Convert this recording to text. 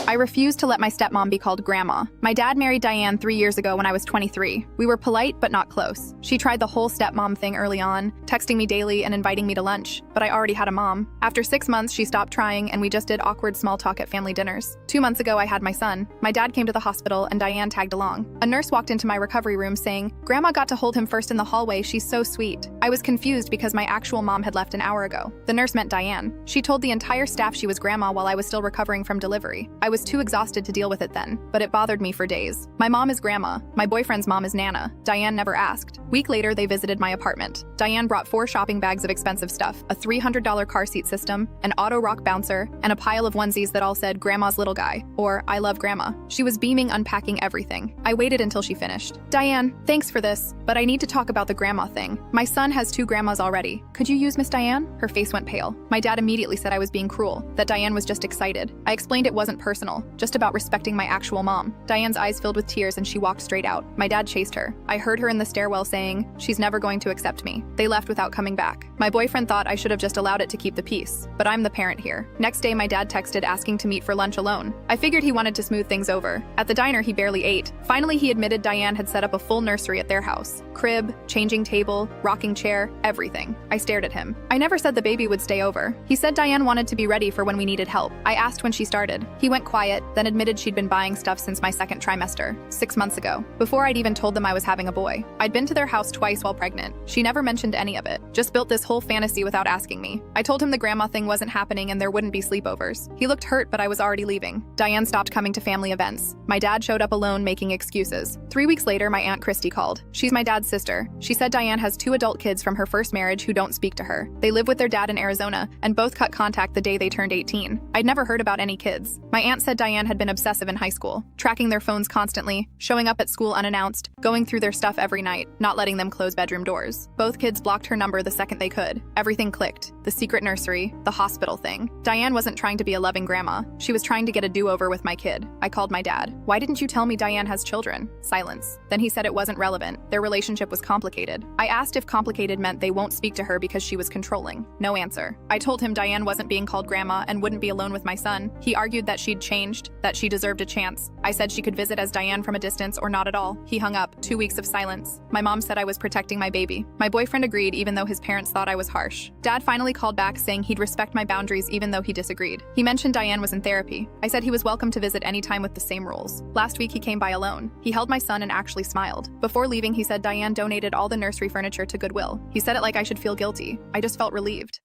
I refused to let my stepmom be called grandma. My dad married Diane 3 years ago when I was 23. We were polite, but not close. She tried the whole stepmom thing early on, texting me daily and inviting me to lunch, but I already had a mom. After 6 months, she stopped trying and we just did awkward small talk at family dinners. 2 months ago, I had my son. My dad came to the hospital and Diane tagged along. A nurse walked into my recovery room saying, "Grandma got to hold him first in the hallway, she's so sweet." I was confused because my actual mom had left an hour ago. The nurse meant Diane. She told the entire staff she was grandma while I was still recovering from delivery. I was too exhausted to deal with it then, but it bothered me for days. My mom is grandma. My boyfriend's mom is Nana. Diane never asked. Week later, they visited my apartment. Diane brought 4 shopping bags of expensive stuff, a $300 car seat system, an auto rock bouncer, and a pile of onesies that all said "Grandma's little guy" or "I love grandma." She was beaming, unpacking everything. I waited until she finished. "Diane, thanks for this, but I need to talk about the grandma thing. My son has 2 grandmas already. Could you use Miss Diane?" Her face went pale. My dad immediately said I was being cruel, that Diane was just excited. I explained it wasn't personal, just about respecting my actual mom. Diane's eyes filled with tears and she walked straight out. My dad chased her. I heard her in the stairwell saying, "She's never going to accept me." They left without coming back. My boyfriend thought I should have just allowed it to keep the peace, but I'm the parent here. Next day, my dad texted asking to meet for lunch alone. I figured he wanted to smooth things over. At the diner, he barely ate. Finally, he admitted Diane had set up a full nursery at their house. Crib, changing table, rocking chair, everything. I stared at him. I never said the baby would stay over. He said Diane wanted to be ready for when we needed help. I asked when she started. He went quiet, then admitted she'd been buying stuff since my 2nd trimester, 6 months ago, before I'd even told them I was having a boy. I'd been to their house twice while pregnant. She never mentioned any of it, just built this whole fantasy without asking me. I told him the grandma thing wasn't happening and there wouldn't be sleepovers. He looked hurt, but I was already leaving. Diane stopped coming to family events. My dad showed up alone making excuses. 3 weeks later, my Aunt Christy called. She's my dad's sister. She said Diane has 2 adult kids from her first marriage who don't speak to her. They live with their dad in Arizona and both cut contact the day they turned 18. I'd never heard about any kids. My aunt said Diane had been obsessive in high school, tracking their phones constantly, showing up at school unannounced, going through their stuff every night, not letting them close bedroom doors. Both kids blocked her number the second they could. Everything clicked. The secret nursery, the hospital thing. Diane wasn't trying to be a loving grandma. She was trying to get a do-over with my kid. I called my dad. "Why didn't you tell me Diane has children?" Silence. Then he said it wasn't relevant. Their relationship was complicated. I asked if complicated meant they won't speak to her because she was controlling. No answer. I told him Diane wasn't being called grandma and wouldn't be alone with my son. He argued that she'd changed, that she deserved a chance. I said she could visit as Diane from a distance or not at all. He hung up. 2 weeks of silence. My mom said I was protecting my baby. My boyfriend agreed even though his parents thought I was harsh. Dad finally called back saying he'd respect my boundaries even though he disagreed. He mentioned Diane was in therapy. I said he was welcome to visit anytime with the same rules. Last week he came by alone. He held my son and actually smiled. Before leaving, he said Diane donated all the nursery furniture to Goodwill. He said it like I should feel guilty. I just felt relieved.